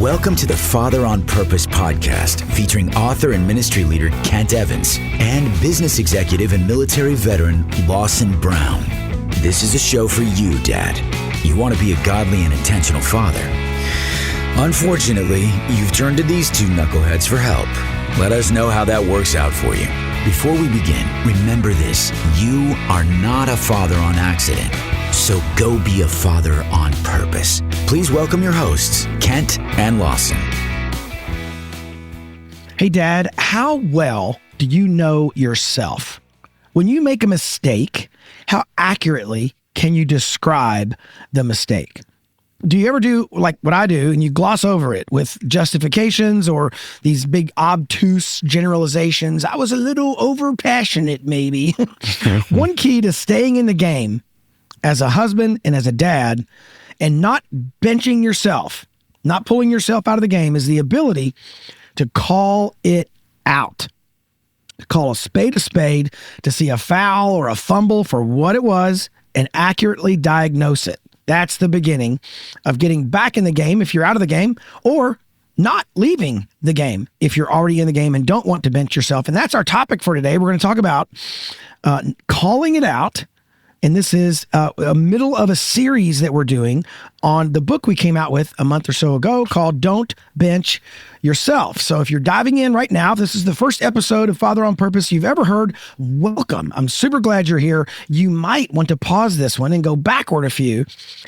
Welcome to the Father on Purpose podcast, featuring author and ministry leader Kent Evans and business executive and military veteran Lawson Brown. This is a show for you, Dad. You want to be a godly and intentional father. Unfortunately, you've turned to these two knuckleheads for help. Let us know how that works out for you. Before we begin, remember this: you are not a father on accident. So go be a father on purpose. Please welcome your hosts, Kent and Lawson. Hey, Dad, how well do you know yourself? When you make a mistake, how accurately can you describe the mistake? Do you ever do like what I do and you gloss over it with justifications or these big obtuse generalizations? I was a little overpassionate, maybe. One key to staying in the game as a husband and as a dad and not benching yourself, not pulling yourself out of the game, is the ability to call it out. To call a spade, to see a foul or a fumble for what it was and accurately diagnose it. That's the beginning of getting back in the game if you're out of the game, or not leaving the game if you're already in the game and don't want to bench yourself. And that's our topic for today. We're going to talk about calling it out. And this is a middle of a series that we're doing on the book we came out with a month or so ago called Don't Bench Yourself. So if you're diving in right now, if this is the first episode of Father on Purpose you've ever heard, welcome. I'm super glad you're here. You might want to pause this one and go backward a few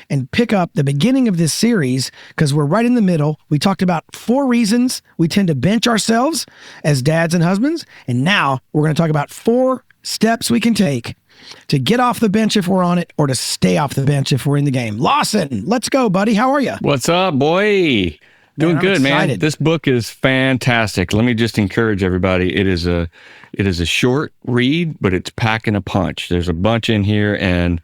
and pick up the beginning of this series, because we're right in the middle. We talked about 4 reasons we tend to bench ourselves as dads and husbands. And now we're going to talk about 4 steps we can take to get off the bench if we're on it, or to stay off the bench if we're in the game. Lawson, let's go, buddy. How are you? What's up, boy? Doing good, man. This book is fantastic. Let me just encourage everybody. It is a short read, but it's packing a punch. There's a bunch in here, and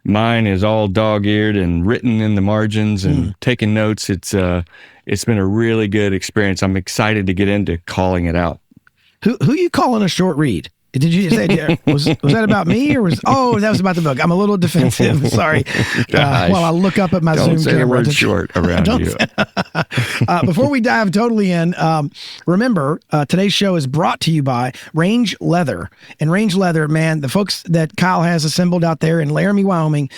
mine is all dog-eared and written in the margins and taking notes. It's been a really good experience. I'm excited to get into calling it out. Who you calling a short read? Did you say, was that about me, or that was about the book? I'm a little defensive. Sorry. While I look up at my Zoom camera. Don't say the word short around you. Before we dive totally in, remember, today's show is brought to you by Range Leather. And Range Leather, man, the folks that Kyle has assembled out there in Laramie, Wyoming,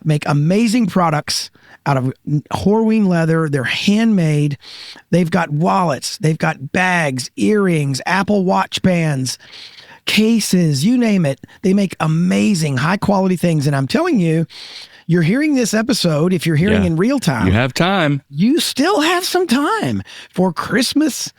make amazing products out of Horween leather. They're handmade. They've got wallets. They've got bags, earrings, Apple Watch bands, cases, you name it. They make amazing, high-quality things. And I'm telling you, you're hearing this episode, if you're hearing in real time. You have time. You still have some time for Christmas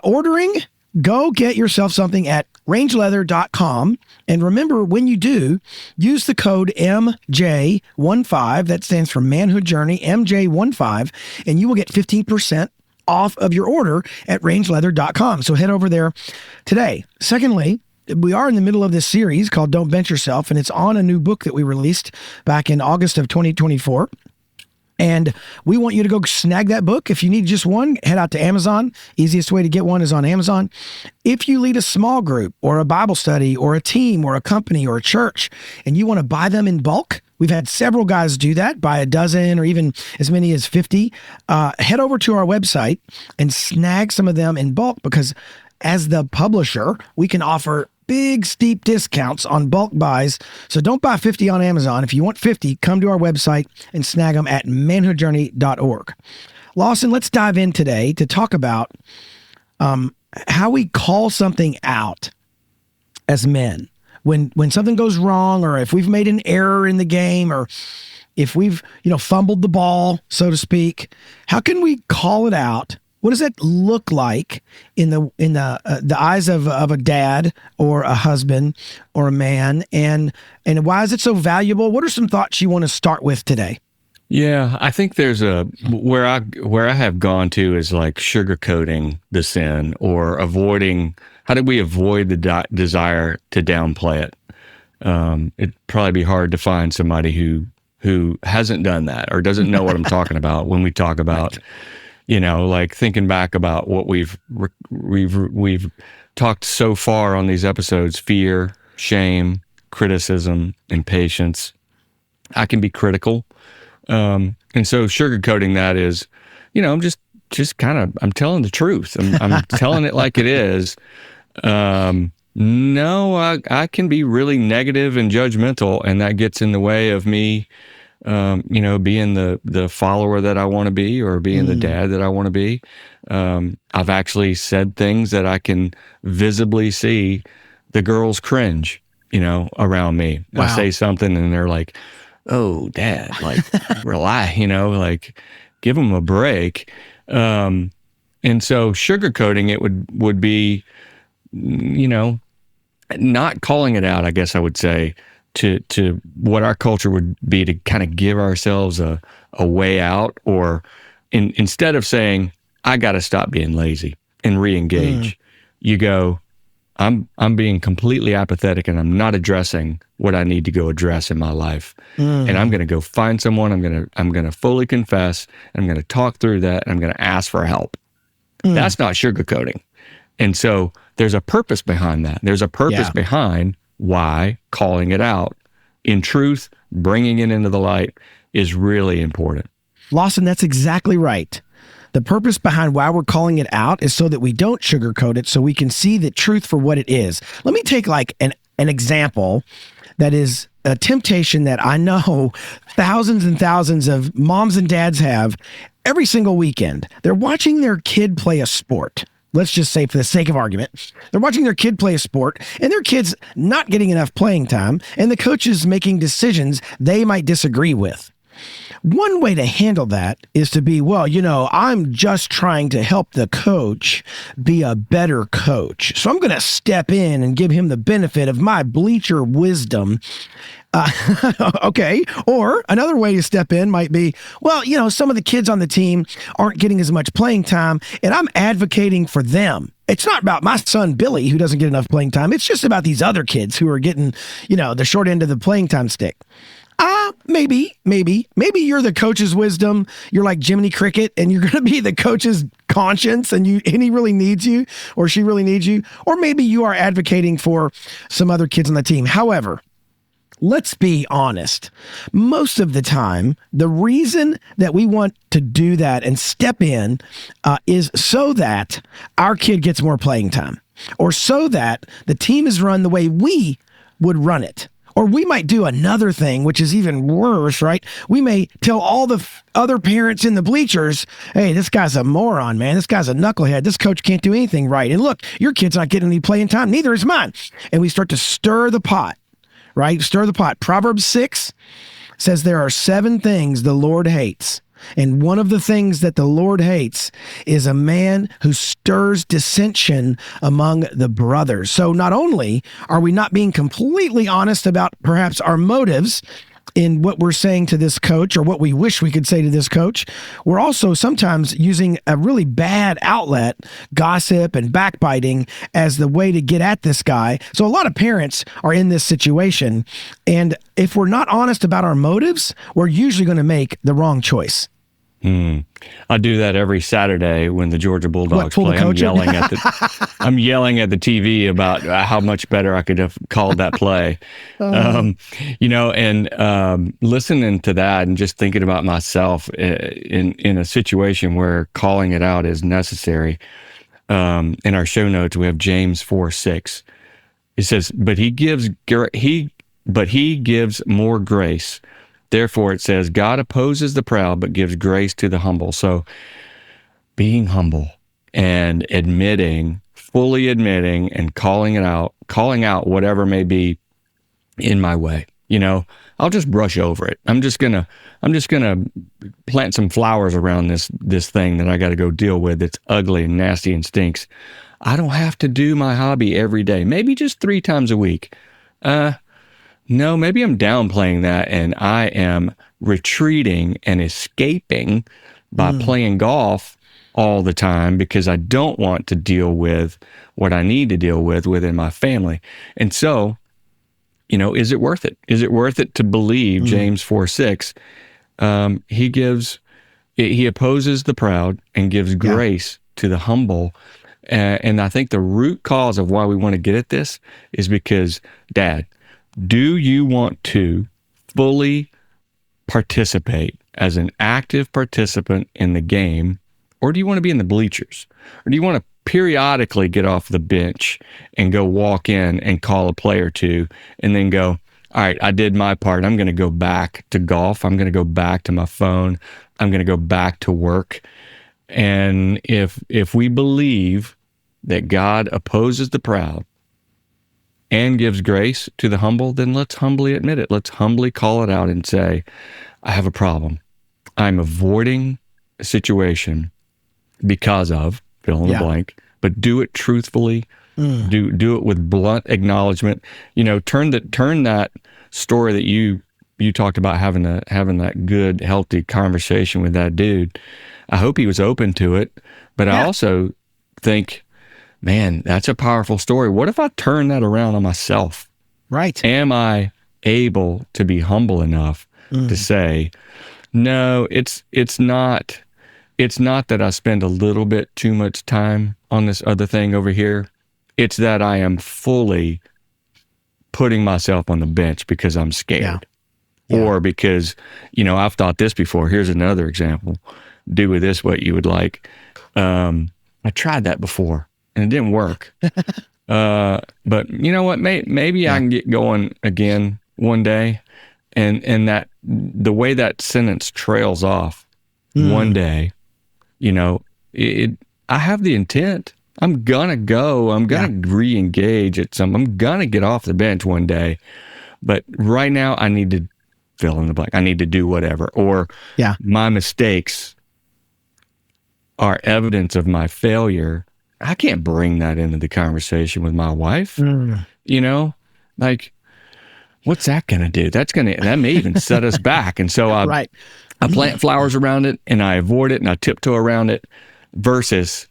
ordering. Go get yourself something at rangeleather.com. And remember, when you do, use the code MJ15. That stands for Manhood Journey, MJ15. And you will get 15% off of your order at rangeleather.com. So head over there today. Secondly, we are in the middle of this series called Don't Bench Yourself, and it's on a new book that we released back in August of 2024. And we want you to go snag that book. If you need just one, head out to Amazon. Easiest way to get one is on Amazon. If you lead a small group or a Bible study or a team or a company or a church and you want to buy them in bulk, we've had several guys do that, buy a dozen or even as many as 50. Head over to our website and snag some of them in bulk, because as the publisher, we can offer big, steep discounts on bulk buys. So don't buy 50 on Amazon. If you want 50, come to our website and snag them at manhoodjourney.org. Lawson, let's dive in today to talk about how we call something out as men. When something goes wrong, or if we've made an error in the game, or if we've fumbled the ball, so to speak, how can we call it out? What does that look like in the eyes of a dad or a husband or a man? And why is it so valuable? What are some thoughts you want to start with today? Yeah, I think there's where I have gone to is like sugarcoating the sin, or avoiding. How do we avoid the desire to downplay it? It'd probably be hard to find somebody who hasn't done that or doesn't know what I'm talking about when we talk about. Like thinking back about what we've talked so far on these episodes: fear, shame, criticism, impatience. I can be critical. And so sugarcoating that is I'm just kind of, I'm telling the truth. I'm telling it like it is. No, I can be really negative and judgmental, and that gets in the way of me, being the follower that I want to be, or being the dad that I want to be. I've actually said things that I can visibly see the girls cringe, around me. Wow. I say something and they're like, "Oh, Dad, like, relax, like, give them a break." And so sugarcoating it would be, not calling it out, I guess I would say, to what our culture would be, to kind of give ourselves a way out, or instead of saying, I got to stop being lazy and re-engage, you go, I'm being completely apathetic and I'm not addressing what I need to go address in my life. And I'm going to go find someone. I'm going to fully confess. I'm going to talk through that. And I'm going to ask for help. That's not sugarcoating. And so there's a purpose behind that. There's a purpose behind why calling it out, in truth, bringing it into the light, is really important. Lawson, that's exactly right. The purpose behind why we're calling it out is so that we don't sugarcoat it, so we can see the truth for what it is. Let me take like an example that is a temptation that I know thousands and thousands of moms and dads have every single weekend. They're watching their kid play a sport. Let's just say, for the sake of argument, they're watching their kid play a sport, and their kid's not getting enough playing time, and the coach is making decisions they might disagree with. One way to handle that is to be, well, I'm just trying to help the coach be a better coach. So I'm going to step in and give him the benefit of my bleacher wisdom. Okay. Or another way to step in might be, well, some of the kids on the team aren't getting as much playing time, and I'm advocating for them. It's not about my son, Billy, who doesn't get enough playing time. It's just about these other kids who are getting, the short end of the playing time stick. Maybe you're the coach's wisdom. You're like Jiminy Cricket, and you're going to be the coach's conscience, and he really needs you, or she really needs you. Or maybe you are advocating for some other kids on the team. However, let's be honest. Most of the time, the reason that we want to do that and step in is so that our kid gets more playing time, or so that the team is run the way we would run it. Or we might do another thing, which is even worse, right? We may tell all the other parents in the bleachers, hey, this guy's a moron, man. This guy's a knucklehead. This coach can't do anything right. And look, your kid's not getting any playing time. Neither is mine. And we start to stir the pot, right? Stir the pot. Proverbs 6 says there are 7 things the Lord hates. And one of the things that the Lord hates is a man who stirs dissension among the brothers. So not only are we not being completely honest about perhaps our motives in what we're saying to this coach, or what we wish we could say to this coach, we're also sometimes using a really bad outlet, gossip and backbiting, as the way to get at this guy. So a lot of parents are in this situation. And if we're not honest about our motives, we're usually going to make the wrong choice. I do that every Saturday when the Georgia Bulldogs play. I'm yelling at the TV about how much better I could have called that play. And listening to that and just thinking about myself in a situation where calling it out is necessary. In our show notes, we have James 4:6. It says, but he gives more grace. Therefore, it says, God opposes the proud, but gives grace to the humble. So being humble and fully admitting and calling out whatever may be in my way. I'll just brush over it. I'm just gonna plant some flowers around this thing that I got to go deal with. That's ugly and nasty and stinks. I don't have to do my hobby every day. Maybe just 3 times a week. No, maybe I'm downplaying that, and I am retreating and escaping by playing golf all the time because I don't want to deal with what I need to deal with within my family. And so, is it worth it? Is it worth it to believe James 4:6? He opposes the proud and gives grace to the humble. And I think the root cause of why we want to get at this is because, Dad, do you want to fully participate as an active participant in the game Or do you want to be in the bleachers? Or do you want to periodically get off the bench and go walk in and call a play or two and then go, all right, I did my part. I'm going to go back to golf. I'm going to go back to my phone. I'm going to go back to work. And if we believe that God opposes the proud and gives grace to the humble, then let's humbly admit it. Let's humbly call it out and say, I have a problem. I'm avoiding a situation because of fill in the blank, but do it truthfully. Do it with blunt acknowledgement. You know, turn that story that you talked about having that good, healthy conversation with that dude. I hope he was open to it, but I also think, man, that's a powerful story. What if I turn that around on myself? Right. Am I able to be humble enough to say, no, it's not that I spend a little bit too much time on this other thing over here. It's that I am fully putting myself on the bench because I'm scared. Or because, you know, I've thought this before. Here's another example. Do with this what you would like. I tried that before and it didn't work. But you know what? Maybe I can get going again one day. And that the way that sentence trails off one day, you know, I have the intent. I'm gonna go. I'm gonna re-engage at I'm gonna get off the bench one day. But right now, I need to fill in the blank. I need to do whatever. Or my mistakes are evidence of my failure. I can't bring that into the conversation with my wife. You know, like, what's that going to do? That may even set us back. And so I plant flowers around it and I avoid it and I tiptoe around it versus,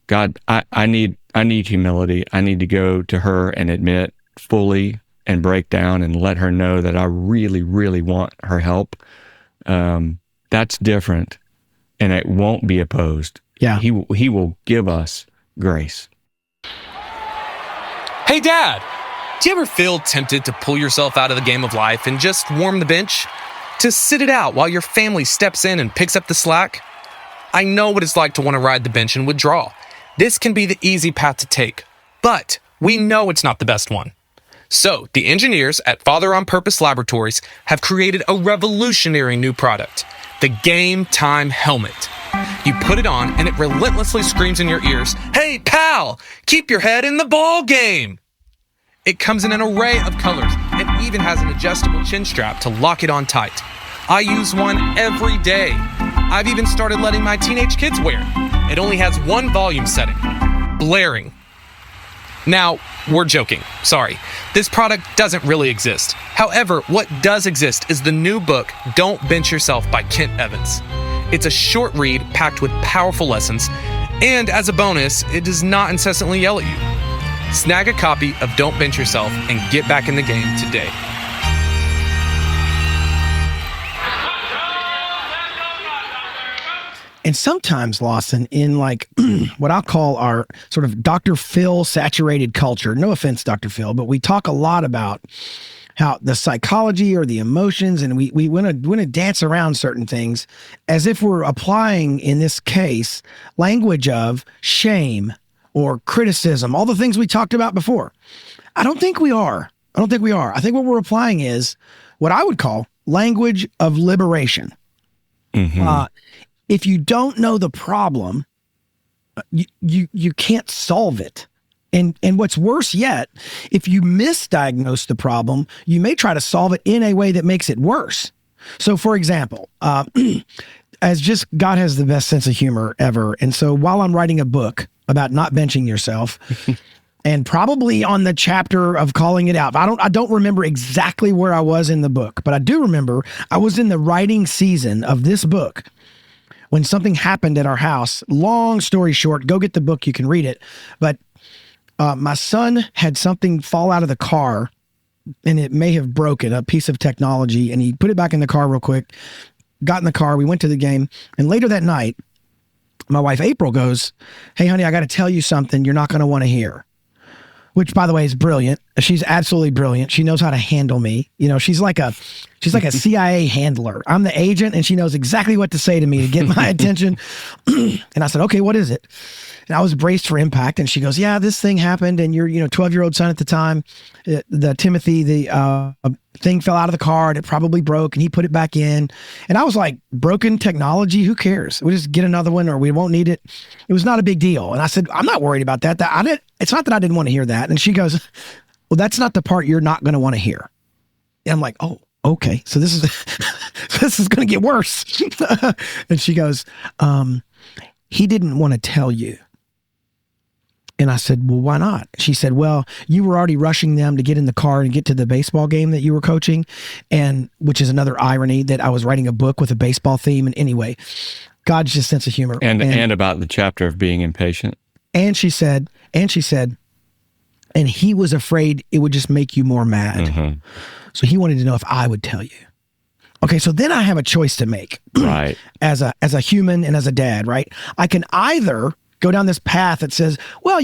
God, I need humility. I need to go to her and admit fully and break down and let her know that I really, really want her help. That's different, and it won't be opposed. Yeah, he will give us grace. Hey, Dad, do you ever feel tempted to pull yourself out of the game of life and just warm the bench? To sit it out while your family steps in and picks up the slack? I know what it's like to want to ride the bench and withdraw. This can be the easy path to take, but we know it's not the best one. So, the engineers at Father on Purpose Laboratories have created a revolutionary new product, the Game Time Helmet. You put it on and it relentlessly screams in your ears, "Hey, pal, keep your head in the ball game." It comes in an array of colors and even has an adjustable chin strap to lock it on tight. I use one every day. I've even started letting my teenage kids wear it. It only has one volume setting, blaring. Now, we're joking. Sorry. This product doesn't really exist. However, what does exist is the new book, Don't Bench Yourself by Kent Evans. It's a short read packed with powerful lessons, and as a bonus, it does not incessantly yell at you. Snag a copy of Don't Bench Yourself and get back in the game today. And sometimes, Lawson, in like what I'll call our sort of Dr. Phil saturated culture, no offense, Dr. Phil, but we talk a lot about how the psychology or the emotions, and we want to dance around certain things as if we're applying, in this case, language of shame or criticism, all the things we talked about before. I don't think we are. I think what we're applying is what I would call language of liberation. Mm-hmm. If you don't know the problem, you can't solve it. And what's worse yet, if you misdiagnose the problem, you may try to solve it in a way that makes it worse. So, for example, as just God has the best sense of humor ever. And so while I'm writing a book about not benching yourself, and probably on the chapter of calling it out, I don't remember exactly where I was in the book, but I do remember I was in the writing season of this book when something happened at our house. Long story short, go get the book, you can read it. But my son had something fall out of the car, and it may have broken a piece of technology, and he put it back in the car real quick, got in the car, we went to the game, and later that night, my wife April goes, "Hey, honey, I got to tell you something you're not going to want to hear." Which, by the way, is brilliant. She's absolutely brilliant. She knows how to handle me. You know, she's like She's like a CIA handler. I'm the agent, and she knows exactly what to say to me to get my attention. And I said, okay, what is it? And I was braced for impact. And she goes, yeah, this thing happened. And your 12-year-old son at the time, the Timothy, the thing fell out of the car and it probably broke and he put it back in. And I was like, broken technology, who cares? We'll just get another one or we won't need it. It was not a big deal. And I said, I'm not worried about that. It's not that I didn't want to hear that. And she goes, well, that's not the part you're not going to want to hear. And I'm like, oh, okay. So this is going to get worse. And she goes, he didn't want to tell you. And I said, well, why not? She said, well, you were already rushing them to get in the car and get to the baseball game that you were coaching. And which is another irony that I was writing a book with a baseball theme. And anyway, God's just sense of humor. And about the chapter of being impatient. And she said, and he was afraid it would just make you more mad. Mm-hmm. So he wanted to know if I would tell you. Okay, so then I have a choice to make. Right. As a human and as a dad, right? I can either go down this path that says, well,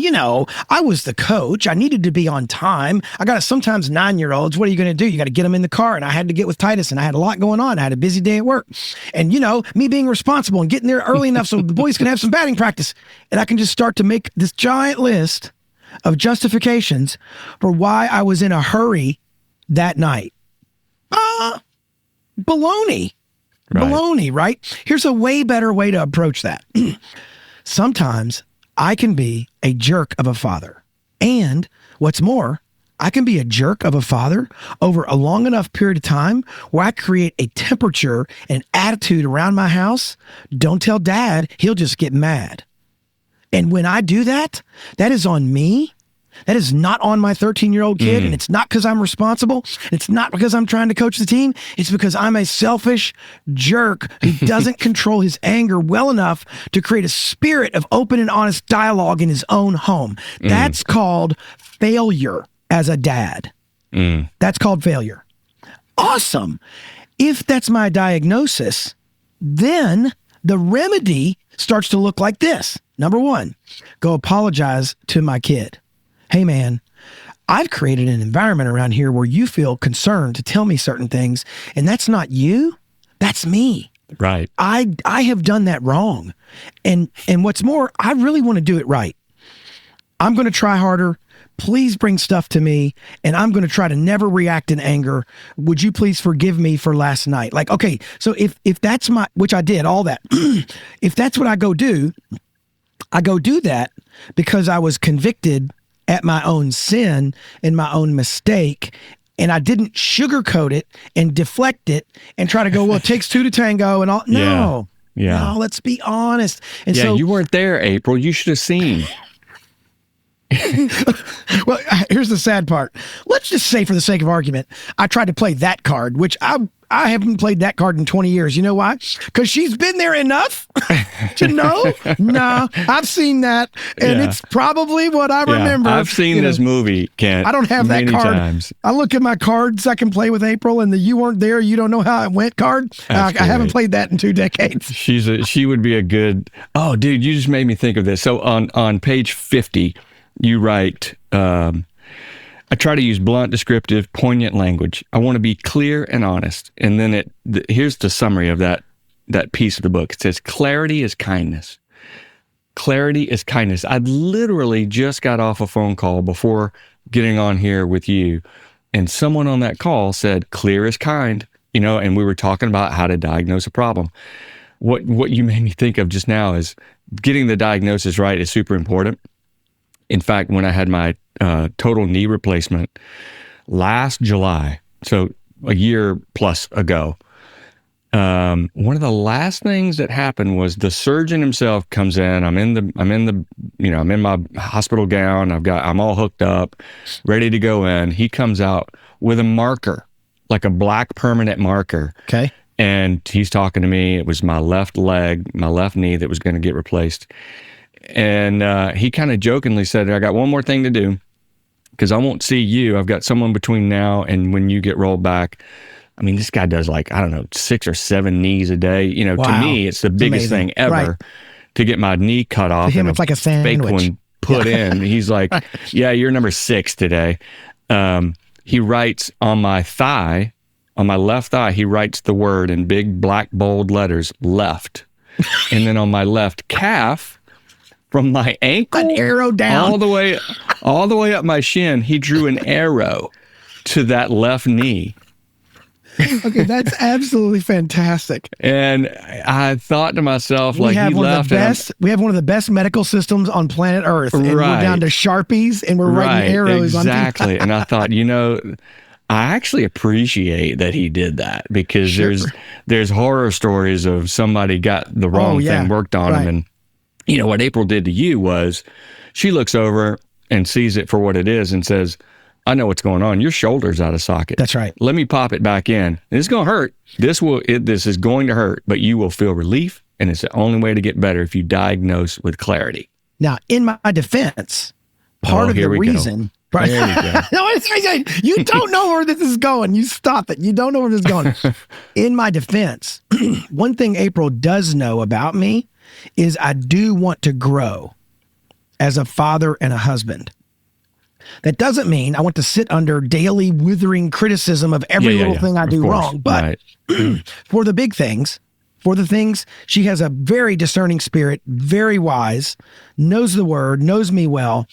I was the coach. I needed to be on time. I got sometimes 9-year-olds. What are you going to do? You got to get them in the car. And I had to get with Titus and I had a lot going on. I had a busy day at work. And, me being responsible and getting there early enough so the boys can have some batting practice. And I can just start to make this giant list of justifications for why I was in a hurry that night. Baloney. Right. Baloney, right? Here's a way better way to approach that. Sometimes I can be a jerk of a father. And what's more, I can be a jerk of a father over a long enough period of time where I create a temperature and attitude around my house. Don't tell dad, he'll just get mad. And when I do that, that is on me. That is not on my 13-year-old kid, and it's not because I'm responsible. It's not because I'm trying to coach the team. It's because I'm a selfish jerk who doesn't control his anger well enough to create a spirit of open and honest dialogue in his own home. That's called failure as a dad. That's called failure. Awesome. If that's my diagnosis, then the remedy starts to look like this. Number one, go apologize to my kid. Hey, man, I've created an environment around here where you feel concerned to tell me certain things, and that's not you, that's me. Right. I have done that wrong. And what's more, I really want to do it right. I'm going to try harder. Please bring stuff to me, and I'm going to try to never react in anger. Would you please forgive me for last night? Like, okay, so if that's which I did, all that. If that's what I go do that because I was convicted at my own sin and my own mistake, and I didn't sugarcoat it and deflect it and try to go, well, it takes two to tango and all. No, no, let's be honest. And so you weren't there, April. You should have seen. Well, here's the sad part. Let's just say, for the sake of argument, I tried to play that card, which I haven't played that card in 20 years. You know why? Because she's been there enough to know. No, I've seen that, and it's probably what I remember. I've seen this movie, Kent. I don't have that card. Times. I look at my cards I can play with April, and the "you weren't there, you don't know how it went" card. I haven't played that in 2 decades. She would be a good. Oh, dude, you just made me think of this. So on page 50. You write, I try to use blunt, descriptive, poignant language. I want to be clear and honest. And then here's the summary of that piece of the book. It says, clarity is kindness. Clarity is kindness. I literally just got off a phone call before getting on here with you. And someone on that call said, clear is kind, and we were talking about how to diagnose a problem. What you made me think of just now is getting the diagnosis right is super important. In fact, when I had my total knee replacement last July, so a year plus ago, one of the last things that happened was the surgeon himself comes in. I'm in my hospital gown. I'm all hooked up, ready to go in. He comes out with a marker, like a black permanent marker. Okay. And he's talking to me. It was my left leg, my left knee that was going to get replaced. And he kind of jokingly said, I got one more thing to do because I won't see you. I've got someone between now and when you get rolled back. I mean, this guy does 6 or 7 knees a day. Wow. To me, it's the biggest thing ever to get my knee cut off. To him, it's like a sandwich. Fake one put in. He's like, yeah, you're number 6 today. He writes on my thigh, On my left thigh, he writes the word in big black bold letters, left. And then on my left calf, from my ankle An arrow down. all the way up my shin, he drew an arrow to that left knee. Okay, that's absolutely fantastic. And I thought to myself, We like, have he one of left the best. We have one of the best medical systems on planet Earth, and we're Right. down to Sharpies, and we're writing arrows exactly. And I thought, I actually appreciate that he did that, because Sure. there's horror stories of somebody got the wrong thing worked on Right. him. And what April did to you was she looks over and sees it for what it is and says, I know what's going on. Your shoulder's out of socket. That's right. Let me pop it back in. It's going to hurt. This is going to hurt, but you will feel relief. And it's the only way to get better if you diagnose with clarity. Now, in my defense, part of the here we go. reason. Right? There we go. No, you don't know where this is going. You stop it. You don't know where this is going. In my defense, one thing April does know about me is I do want to grow as a father and a husband. That doesn't mean I want to sit under daily withering criticism of every little thing I Of do course. wrong. But Right. for the big things, for the things, she has a very discerning spirit, very wise, knows the word, knows me well.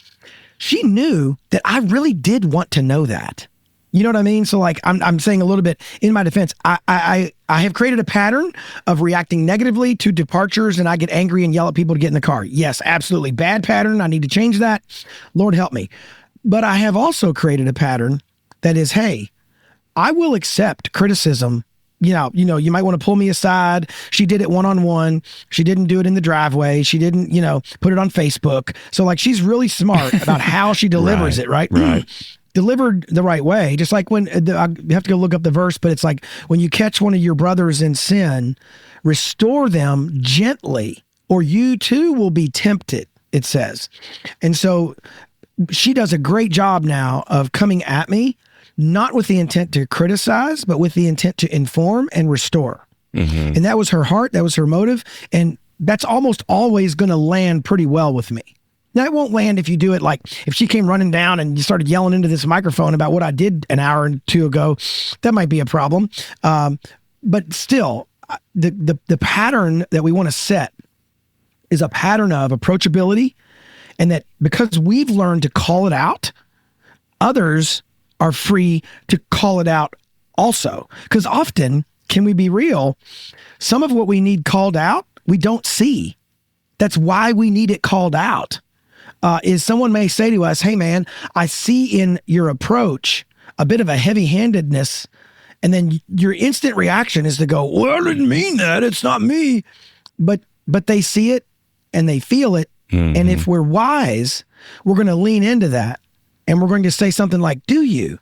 She knew that I really did want to know that. You know what I mean? So like I'm saying a little bit in my defense, I have created a pattern of reacting negatively to departures, and I get angry and yell at people to get in the car. Yes, absolutely. Bad pattern. I need to change that. Lord help me. But I have also created a pattern that is, hey, I will accept criticism. You might want to pull me aside. She did it one-on-one. She didn't do it in the driveway. She didn't, put it on Facebook. So like, she's really smart about how she delivers it, right? Right. Delivered the right way. Just like when I have to go look up the verse, but it's like when you catch one of your brothers in sin, restore them gently, or you too will be tempted, it says. And so she does a great job now of coming at me, not with the intent to criticize, but with the intent to inform and restore. Mm-hmm. And that was her heart. That was her motive. And that's almost always going to land pretty well with me. Now, it won't land if you do it like if she came running down and you started yelling into this microphone about what I did an hour or two ago, that might be a problem. But still, the pattern that we want to set is a pattern of approachability, and that because we've learned to call it out, others are free to call it out also. Because often, can we be real? Some of what we need called out, we don't see. That's why we need it called out. Is someone may say to us, hey man, I see in your approach a bit of a heavy-handedness, and then your instant reaction is to go, well, I didn't mean that. It's not me. But they see it and they feel it. Mm-hmm. And if we're wise, we're going to lean into that. And we're going to say something like, do you?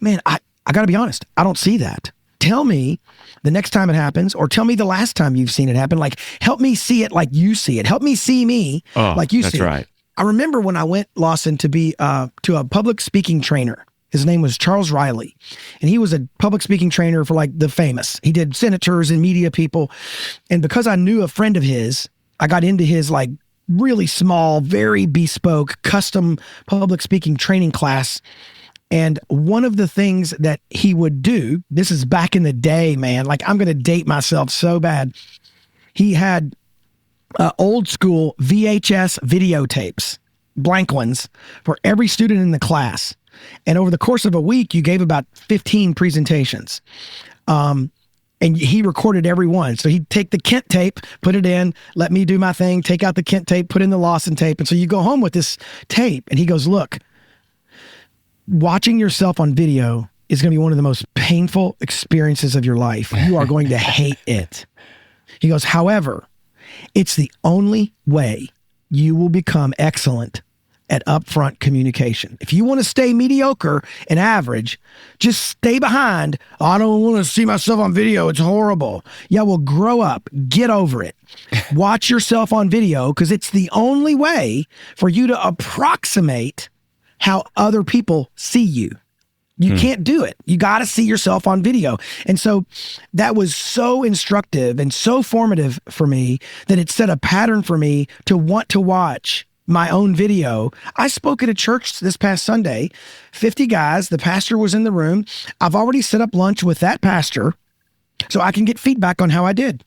Man, I got to be honest. I don't see that. Tell me the next time it happens, or tell me the last time you've seen it happen. Like, help me see it like you see it. Help me see me like you see it. That's right. I remember when I went, Lawson, to be to a public speaking trainer. His name was Charles Riley, and he was a public speaking trainer for like the famous. He did senators and media people. And because I knew a friend of his, I got into his like really small, very bespoke, custom public speaking training class. And one of the things that he would do, this is back in the day, man, like I'm going to date myself so bad. He had old school VHS videotapes, blank ones, for every student in the class. And over the course of a week, you gave about 15 presentations. And he recorded every one. So he'd take the Kent tape, put it in, let me do my thing, take out the Kent tape, put in the Lawson tape. And so you go home with this tape, and he goes, look, watching yourself on video is going to be one of the most painful experiences of your life. You are going to hate it. He goes, however, it's the only way you will become excellent at upfront communication. If you want to stay mediocre and average, just stay behind. Oh, I don't want to see myself on video. It's horrible. Yeah, well, grow up. Get over it. Watch yourself on video, because it's the only way for you to approximate how other people see you. You can't do it. You got to see yourself on video. And so that was so instructive and so formative for me that it set a pattern for me to want to watch my own video. I spoke at a church this past Sunday, 50 guys. The pastor was in the room. I've already set up lunch with that pastor so I can get feedback on how I did,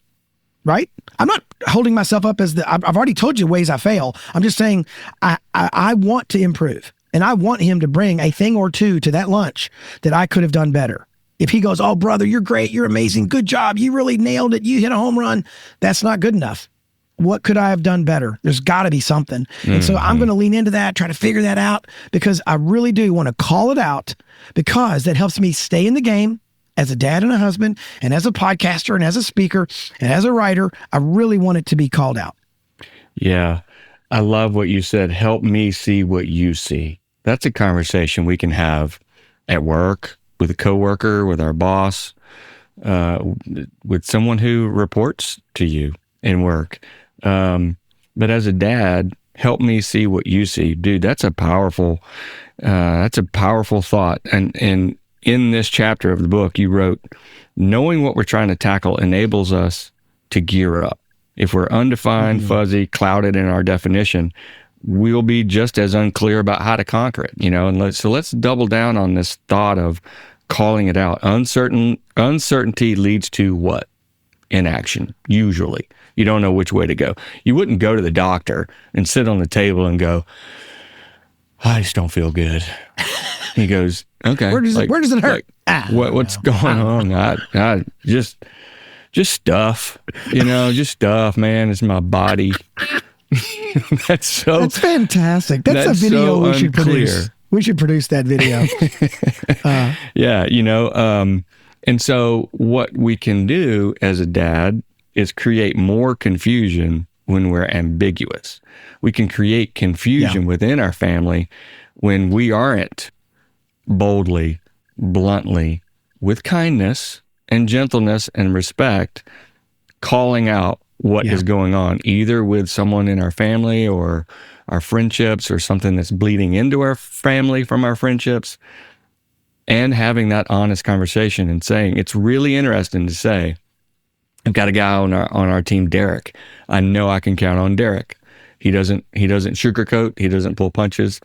right? I'm not holding myself up as I've already told you ways I fail. I'm just saying I want to improve, and I want him to bring a thing or two to that lunch that I could have done better. If he goes, oh, brother, you're great, you're amazing, good job, you really nailed it, you hit a home run, that's not good enough. What could I have done better? There's got to be something. And so I'm going to lean into that, try to figure that out, because I really do want to call it out, because that helps me stay in the game as a dad and a husband, and as a podcaster, and as a speaker, and as a writer. I really want it to be called out. Yeah. I love what you said. Help me see what you see. That's a conversation we can have at work, with a coworker, with our boss, with someone who reports to you in work. But as a dad, help me see what you see. Dude, that's a powerful thought. And in this chapter of the book, you wrote, knowing what we're trying to tackle enables us to gear up. If we're undefined, fuzzy, clouded in our definition, we'll be just as unclear about how to conquer it, and let's double down on this thought of calling it out. Uncertainty leads to what? Inaction, usually. You don't know which way to go. You wouldn't go to the doctor and sit on the table and go, I just don't feel good. He goes, okay. Where does it hurt? What's going on? I just stuff, just stuff, man. It's my body. That's fantastic. That's a video we should produce. We should produce that video. Yeah, and so what we can do as a dad is create more confusion when we're ambiguous. We can create confusion within our family when we aren't boldly, bluntly, with kindness and gentleness and respect, calling out what is going on, either with someone in our family or our friendships, or something that's bleeding into our family from our friendships, and having that honest conversation and saying, it's really interesting to say, I've got a guy on our team, Derek. I know I can count on Derek. He doesn't sugarcoat. He doesn't pull punches.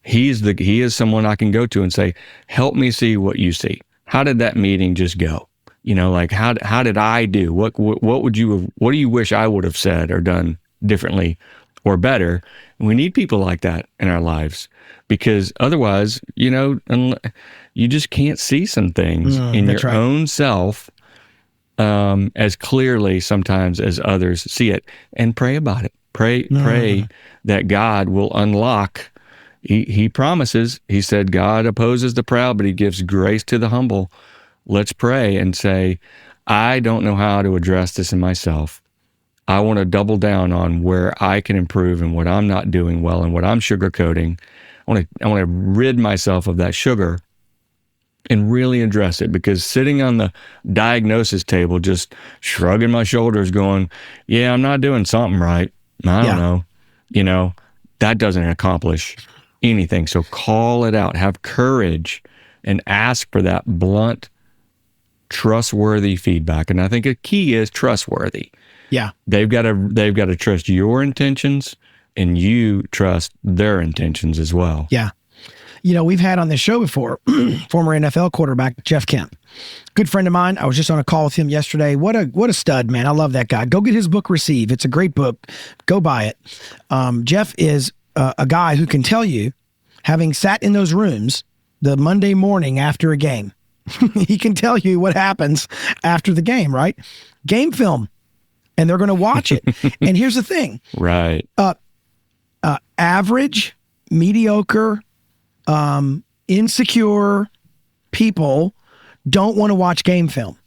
He is someone I can go to and say, help me see what you see. How did that meeting just go? How did I do? What do you wish I would have said or done differently or better? And we need people like that in our lives, because otherwise, you just can't see some things in your own self as clearly sometimes as others see it. And pray about it. Pray that God will unlock. He promises. He said, God opposes the proud, but he gives grace to the humble. Let's pray and say, I don't know how to address this in myself. I want to double down on where I can improve and what I'm not doing well and what I'm sugarcoating. I want to rid myself of that sugar and really address it, because sitting on the diagnosis table, just shrugging my shoulders going, yeah, I'm not doing something right. I don't know. That doesn't accomplish anything. So call it out, have courage, and ask for that blunt, trustworthy feedback. And I think a key is trustworthy. Yeah. They've got to trust your intentions, and you trust their intentions as well. Yeah. We've had on this show before, former NFL quarterback, Jeff Kemp. Good friend of mine. I was just on a call with him yesterday. What a stud, man. I love that guy. Go get his book, Receive. It's a great book. Go buy it. Jeff is a guy who can tell you, having sat in those rooms the Monday morning after a game, he can tell you what happens after the game, right? Game film. And they're going to watch it. And here's the thing. Right. Average, mediocre, insecure people don't want to watch game film.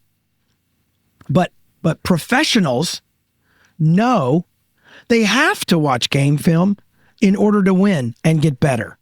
But professionals know they have to watch game film in order to win and get better.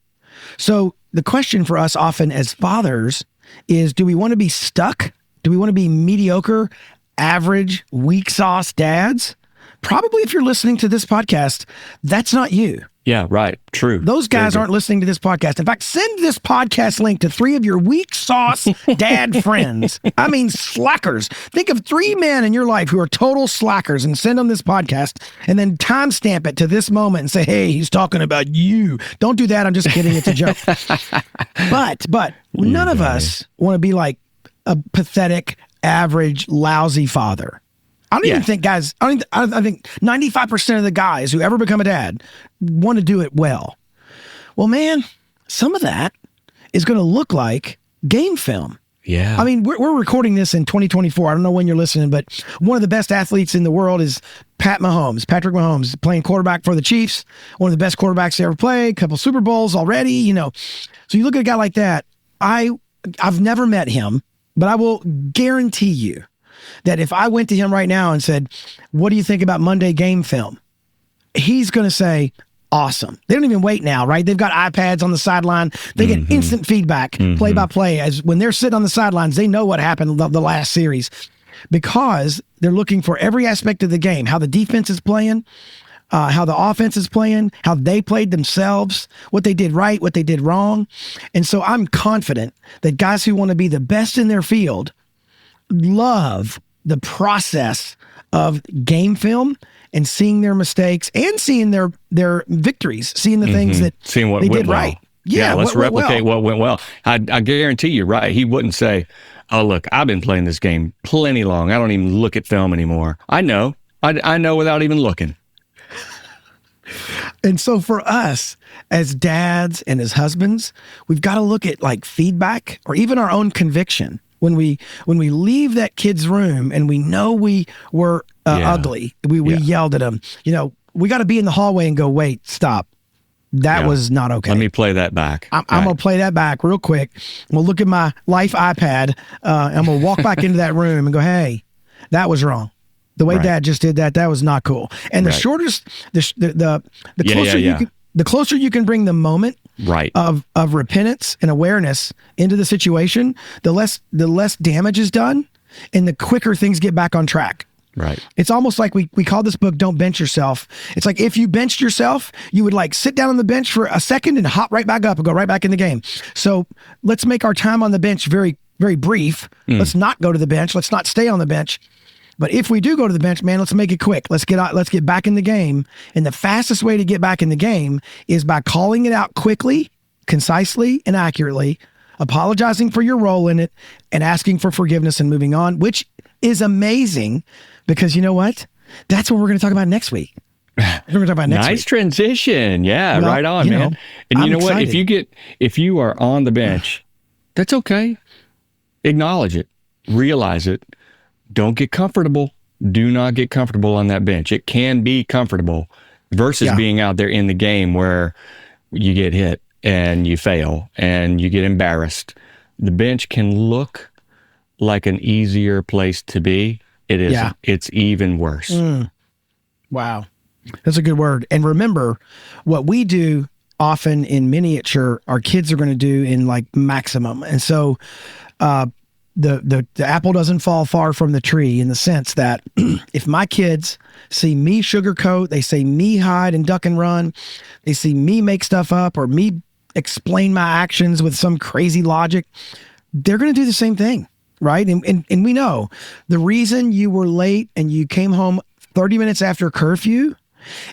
So the question for us often as fathers is, do we want to be stuck? Do we want to be mediocre, average, weak sauce dads? probably if you're listening to this podcast, that's not you. Yeah, right. True. Those guys aren't listening to this podcast. In fact, send this podcast link to 3 of your weak sauce dad friends. I mean, slackers. Think of 3 men in your life who are total slackers and send them this podcast and then timestamp it to this moment and say, hey, he's talking about you. Don't do that. I'm just kidding. It's a joke. But none of us want to be like a pathetic, average, lousy father. I don't even think guys, I think 95% of the guys who ever become a dad want to do it well. Well, man, some of that is going to look like game film. Yeah. I mean, we're recording this in 2024. I don't know when you're listening, but one of the best athletes in the world is Patrick Mahomes, playing quarterback for the Chiefs, one of the best quarterbacks to ever play, a couple Super Bowls already, you know. So you look at a guy like that. I've never met him, but I will guarantee you that if I went to him right now and said, what do you think about Monday game film? He's going to say, awesome. They don't even wait now, right? They've got iPads on the sideline. They get instant feedback, play by play. As when they're sitting on the sidelines, they know what happened the last series because they're looking for every aspect of the game, how the defense is playing, how the offense is playing, how they played themselves, what they did right, what they did wrong. And so I'm confident that guys who want to be the best in their field love the process of game film and seeing their mistakes and seeing their victories, seeing the things that seeing what they went did well. right. Yeah, let's replicate what went well. I guarantee you, right? He wouldn't say, "Oh, look, I've been playing this game plenty long. I don't even look at film anymore. I know. I know without even looking." And so for us as dads and as husbands, we've got to look at like feedback or even our own conviction. When we leave that kid's room and we know we were ugly, we yelled at him, you know, we got to be in the hallway and go, wait, stop. That was not okay. Let me play that back. I'm going to play that back real quick. I'm going to look at my life iPad. I'm going to walk back into that room and go, hey, that was wrong. The way Dad just did that was not cool. And the shortest, the closer the closer you can bring the moment of repentance and awareness into the situation, the less damage is done and the quicker things get back on track. Right. It's almost like we call this book Don't Bench Yourself. It's like if you benched yourself, you would like sit down on the bench for a second and hop right back up and go right back in the game. So let's make our time on the bench very, very brief. Let's not go to the bench. Let's not stay on the bench. But if we do go to the bench, man, let's make it quick. Let's get back in the game. And the fastest way to get back in the game is by calling it out quickly, concisely, and accurately, apologizing for your role in it, and asking for forgiveness and moving on, which is amazing because you know what? That's what we're going to talk about next week. We're going to talk about next week. Nice transition. Yeah, well, right on, man. And you know what? If you are on the bench, that's okay. Acknowledge it. Realize it. Don't get comfortable. Do not get comfortable on that bench. It can be comfortable versus being out there in the game where you get hit and you fail and you get embarrassed. The bench can look like an easier place to be. It is. Yeah. It's even worse. Wow. That's a good word. And remember, what we do often in miniature, our kids are going to do in like maximum. And so, the apple doesn't fall far from the tree in the sense that if my kids see me sugarcoat, they see me hide and duck and run, they see me make stuff up or me explain my actions with some crazy logic, they're going to do the same thing, right? And we know the reason you were late and you came home 30 minutes after curfew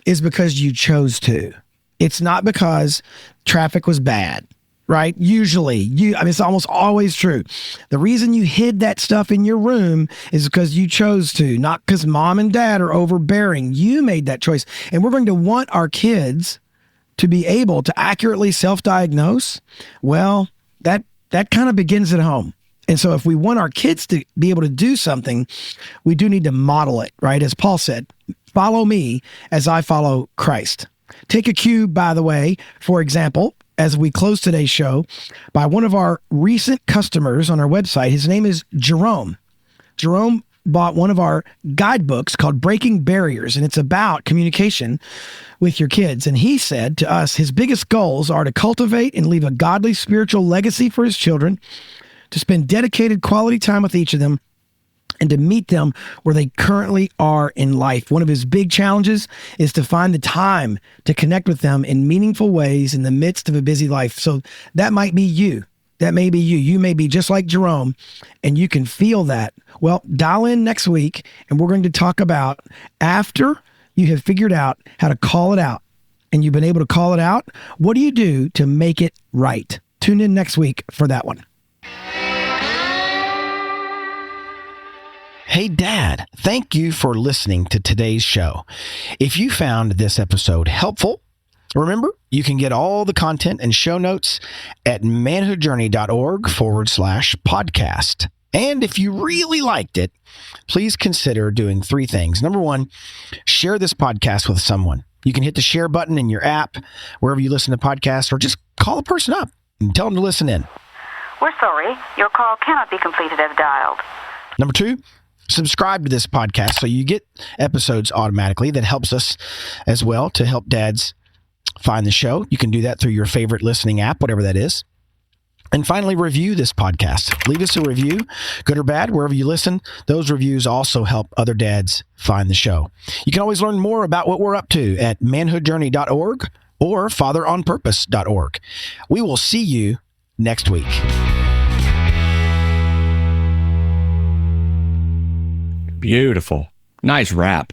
is because you chose to. It's not because traffic was bad. Right? Usually, it's almost always true. The reason you hid that stuff in your room is because you chose to, not because mom and dad are overbearing. You made that choice. And we're going to want our kids to be able to accurately self-diagnose. Well, that kind of begins at home. And so if we want our kids to be able to do something, we do need to model it, right? As Paul said, follow me as I follow Christ. Take a cue, by the way, for example, as we close today's show, by one of our recent customers on our website. His name is Jerome. Jerome bought one of our guidebooks called Breaking Barriers, and it's about communication with your kids. And he said to us, his biggest goals are to cultivate and leave a godly spiritual legacy for his children, to spend dedicated quality time with each of them, and to meet them where they currently are in life. One of his big challenges is to find the time to connect with them in meaningful ways in the midst of a busy life. So that might be you. That may be you. You may be just like Jerome, and you can feel that. Well, dial in next week, and we're going to talk about after you have figured out how to call it out, and you've been able to call it out, what do you do to make it right? Tune in next week for that one. Hey, Dad, thank you for listening to today's show. If you found this episode helpful, remember, you can get all the content and show notes at manhoodjourney.org/podcast. And if you really liked it, please consider doing 3 things. Number 1, share this podcast with someone. You can hit the share button in your app, wherever you listen to podcasts, or just call a person up and tell them to listen in. We're sorry, your call cannot be completed as dialed. Number 2, subscribe to this podcast so you get episodes automatically. That helps us as well to help dads find the show. You can do that through your favorite listening app, whatever that is. And finally, review this podcast. Leave us a review, good or bad, wherever you listen. Those reviews also help other dads find the show. You can always learn more about what we're up to at manhoodjourney.org or fatheronpurpose.org. We will see you next week. Beautiful. Nice wrap.